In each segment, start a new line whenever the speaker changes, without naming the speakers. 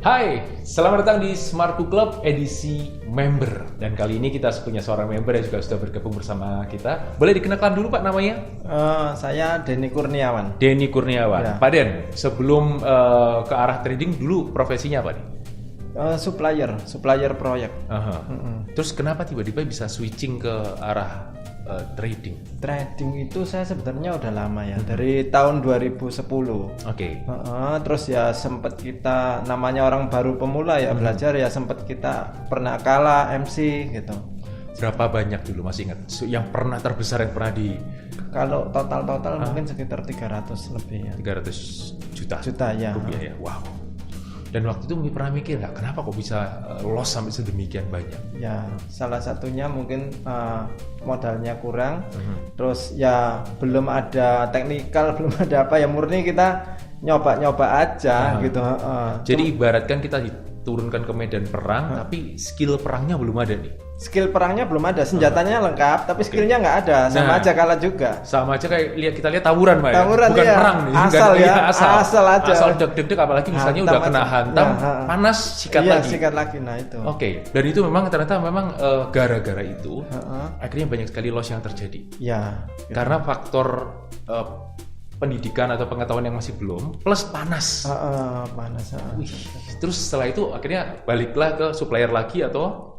Hai, selamat datang di Smart Book Club edisi member. Dan kali ini kita punya seorang member yang juga sudah bergabung bersama kita. Boleh dikenalkan dulu Pak namanya?
Saya Denny Kurniawan.
Denny Kurniawan.
Ya.
Pak Den, sebelum ke arah trading dulu profesinya apa nih?
Supplier proyek.
Terus kenapa tiba-tiba bisa switching ke arah trading?
Trading itu saya sebenarnya udah lama ya, dari tahun 2010.
Oke.
Terus ya sempat kita, namanya orang baru pemula ya, belajar ya, sempat kita pernah kalah MC gitu.
Berapa banyak dulu masih ingat? Yang pernah terbesar yang pernah di
Kalau total mungkin sekitar 300 lebih ya.
300 juta
Ya.
rupiah ya. Wow. Dan waktu itu pernah mikir nggak kenapa kok bisa loss sampai sedemikian banyak?
Ya, salah satunya mungkin modalnya kurang, terus ya belum ada teknikal, belum ada apa ya, murni kita nyoba-nyoba aja gitu.
Jadi ibaratkan kita diturunkan ke medan perang, tapi skill perangnya belum ada nih.
Skill perangnya belum ada, senjatanya lengkap, tapi skillnya nggak ada, sama aja kalah juga.
Sama aja kayak kita lihat tawuran, Pak.
Tawuran,
bukan
iya.
perang nih,
Asal
bukan,
ya,
asal
aja.
Asal deg-deg apalagi misalnya udah kena hantam, panas sikat lagi.
Sikat lagi, nah itu.
Oke, dan itu memang ternyata gara-gara itu akhirnya banyak sekali loss yang terjadi.
Ya.
Karena faktor pendidikan atau pengetahuan yang masih belum, plus panas.
Panas.
Wih, terus setelah itu akhirnya baliklah ke supplier lagi atau?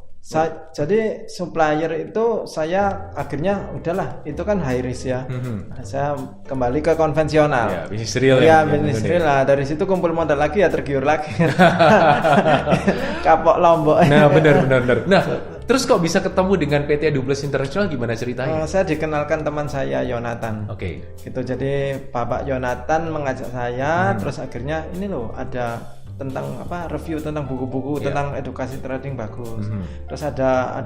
Jadi supplier itu saya akhirnya udahlah, itu kan high risk ya. Saya kembali ke konvensional.
Ya, bisnis real
ya. Bisnis real lah. Dari situ kumpul modal lagi ya, tergiur lagi. Kapok Lombok.
Nah, benar. Nah, terus kok bisa ketemu dengan PT Dubles International, gimana ceritanya?
Saya dikenalkan teman saya Yonatan.
Oke.
Gitu, jadi Bapak Yonatan mengajak saya, terus akhirnya ini loh ada tentang review tentang buku-buku tentang edukasi trading bagus. Terus ada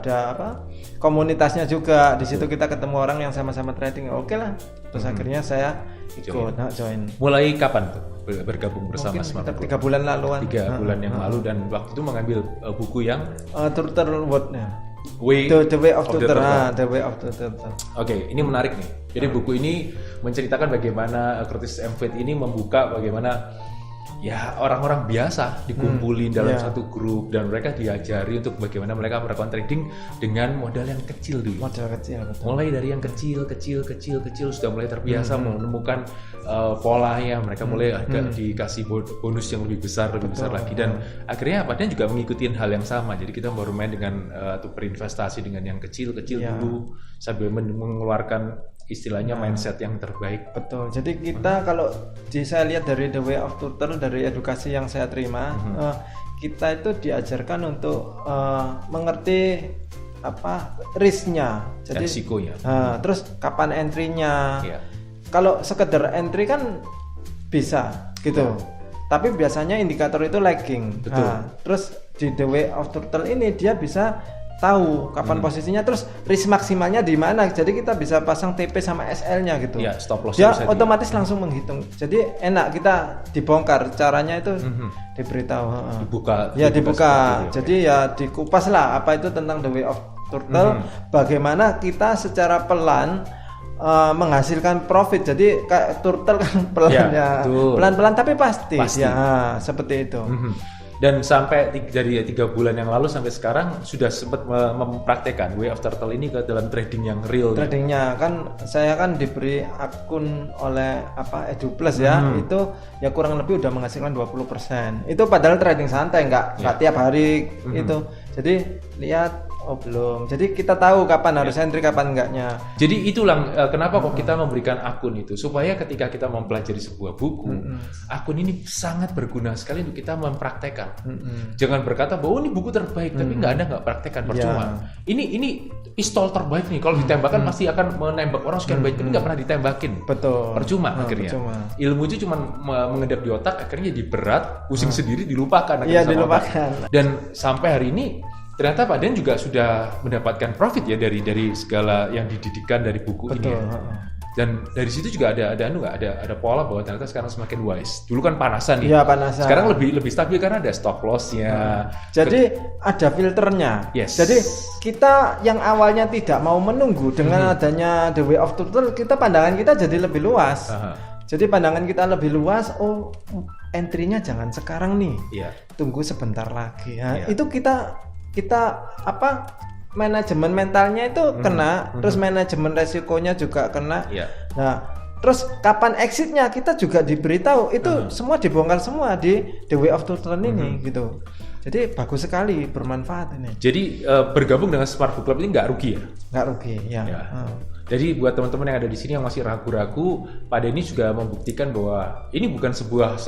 komunitasnya juga di situ, kita ketemu orang yang sama-sama trading. Oke lah. Terus akhirnya saya ikut join.
Mulai kapan tuh bergabung bersama
Mungkin
Smart
sekitar
Book?
3 bulan laluan.
3 bulan yang lalu, dan waktu itu mengambil buku yang
Turtle ya. The Way of Turtle.
Oke, ini menarik nih. Jadi buku ini menceritakan bagaimana Curtis M. Fate ini membuka bagaimana ya orang-orang biasa dikumpulin dalam satu grup, dan mereka diajari untuk bagaimana mereka melakukan trading dengan modal yang kecil dulu.
Modal kecil, betul.
Mulai dari yang kecil sudah mulai terbiasa menemukan polanya. Mereka mulai agak dikasih bonus yang lebih besar lagi, dan akhirnya dia juga mengikuti hal yang sama. Jadi kita baru main dengan atau berinvestasi dengan yang kecil dulu sambil mengeluarkan istilahnya mindset yang terbaik.
Betul. Jadi kita kalau saya lihat dari The Way of Turtle, dari edukasi yang saya terima, kita itu diajarkan untuk mengerti risknya. Jadi
risikonya.
Terus kapan entry-nya. Kalau sekedar entry kan bisa gitu. Tapi biasanya indikator itu lagging. Terus di The Way of Turtle ini dia bisa tahu kapan posisinya, terus risk maksimalnya di mana. Jadi kita bisa pasang TP sama SL-nya gitu.
Iya, stop loss.
Dia otomatis langsung menghitung. Jadi enak, kita dibongkar caranya itu, diberitahu. Dibuka. Jadi ya dikupas lah apa itu tentang The Way of Turtle. Bagaimana kita secara pelan menghasilkan profit. Jadi kayak turtle kan pelan-pelan tapi pasti. Ya, seperti itu.
Dan sampai dari 3 bulan yang lalu sampai sekarang sudah sempat mempraktekkan Way of Turtle ini ke dalam trading yang real.
Tradingnya kan saya kan diberi akun oleh EduPlus ya, itu ya kurang lebih udah menghasilkan 20%. Itu padahal trading santai, nggak tiap hari itu. Jadi lihat belum. Jadi kita tahu kapan harus entry, kapan enggaknya.
Jadi itulah kenapa kok kita memberikan akun itu, supaya ketika kita mempelajari sebuah buku, akun ini sangat berguna sekali untuk kita mempraktekkan. Jangan berkata bahwa ini buku terbaik, tapi nggak praktekkan, percuma. Ini pistol terbaik nih, kalau ditembakkan pasti akan menembak orang sekian baik, tapi nggak pernah ditembakin.
Betul.
Percuma akhirnya. Ilmu itu cuma mengendap di otak, akhirnya jadi berat, pusing sendiri, dilupakan.
Iya, dilupakan.
Dan sampai hari ini ternyata Pak Den juga sudah mendapatkan profit ya dari segala yang dididikkan dari buku ini. Ya. Dan dari situ juga ada pola bahwa ternyata sekarang semakin wise. Dulu kan panasan nih.
Iya, panasan.
Sekarang lebih stabil karena ada stop loss-nya.
Jadi ada filternya.
Yes.
Jadi kita yang awalnya tidak mau menunggu, dengan adanya The Way of Turtle, kita pandangan kita jadi lebih luas. Jadi pandangan kita lebih luas. Entry-nya jangan sekarang nih.
Iya.
tunggu sebentar lagi. Nah, itu kita apa manajemen mentalnya itu kena, terus manajemen resikonya juga kena. Nah, terus kapan exitnya kita juga diberitahu. Itu semua dibongkar semua di The Way of Turtle ini gitu. Jadi bagus sekali, bermanfaat ini.
Jadi bergabung dengan Smart Book Club ini nggak rugi ya?
Nggak rugi, ya.
Jadi buat teman-teman yang ada di sini yang masih ragu-ragu, Pak Denny juga membuktikan bahwa ini bukan sebuah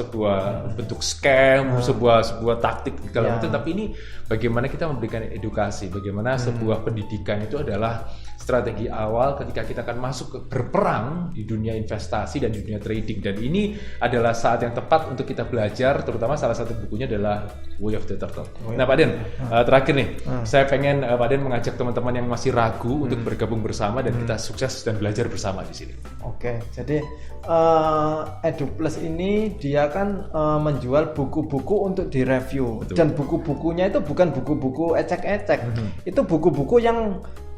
bentuk scam, sebuah taktik segala macam, tapi ini bagaimana kita memberikan edukasi, bagaimana sebuah pendidikan itu adalah strategi awal ketika kita akan masuk ke berperang di dunia investasi dan di dunia trading. Dan ini adalah saat yang tepat untuk kita belajar, terutama salah satu bukunya adalah Way of the Turtle. Nah Pak Den, terakhir nih, saya pengen Pak Den mengajak teman-teman yang masih ragu untuk bergabung bersama dan kita sukses dan belajar bersama di sini.
Oke, jadi EduPlus ini dia kan menjual buku-buku untuk direview. Betul. Dan buku-bukunya itu bukan buku-buku ecek-ecek, itu buku-buku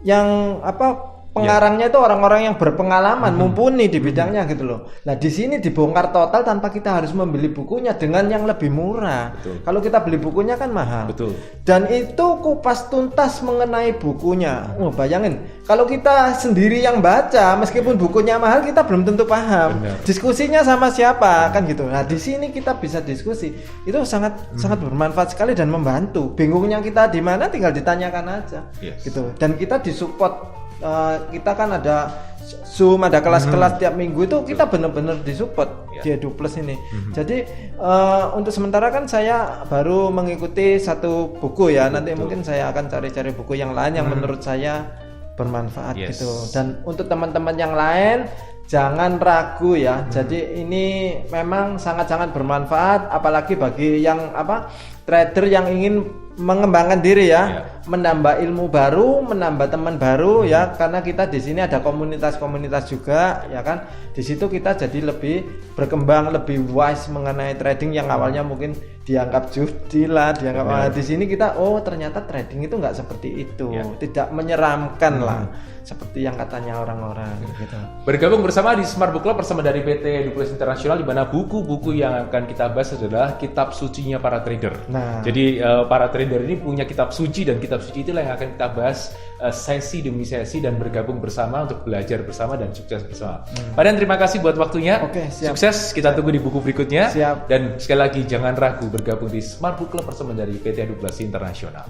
yang apa pengarangnya itu orang-orang yang berpengalaman, mumpuni di bidangnya gitu loh. Nah di sini dibongkar total tanpa kita harus membeli bukunya dengan yang lebih murah. Betul. Kalau kita beli bukunya kan mahal. Betul. Dan itu kupas tuntas mengenai bukunya. Bayangin kalau kita sendiri yang baca, meskipun bukunya mahal kita belum tentu paham. Benar. Diskusinya sama siapa kan gitu. Nah di sini kita bisa diskusi. Itu sangat bermanfaat sekali dan membantu. Bingungnya kita di mana tinggal ditanyakan aja. Gitu. Dan kita disupport. Kita kan ada Zoom, ada kelas-kelas tiap minggu itu kita benar-benar disupport di EduPlus ini. Jadi untuk sementara kan saya baru mengikuti satu buku ya. Nanti mungkin saya akan cari-cari buku yang lain yang menurut saya bermanfaat gitu. Dan untuk teman-teman yang lain jangan ragu ya. Jadi ini memang sangat-sangat bermanfaat, apalagi bagi yang trader yang ingin mengembangkan diri ya, menambah ilmu baru, menambah teman baru ya, karena kita di sini ada komunitas-komunitas juga ya kan. Di situ kita jadi lebih berkembang, lebih wise mengenai trading yang awalnya mungkin dianggap judi lah, di sini kita ternyata trading itu nggak seperti itu, tidak menyeramkan lah seperti yang katanya orang-orang gitu.
Bergabung bersama di Smart Book Club bersama dari PT EduPlus International, di mana buku-buku yang akan kita bahas adalah kitab sucinya para trader. Nah, jadi para trader ini punya kitab suci, dan kitab suci itulah yang akan kita bahas sesi demi sesi dan bergabung bersama untuk belajar bersama dan sukses bersama. Pak Dan, terima kasih buat waktunya.
Oke, siap.
Sukses, kita tunggu di buku berikutnya.
Siap.
Dan sekali lagi jangan ragu bergabung di Smart Book Club bersama dari PT EduPlus International.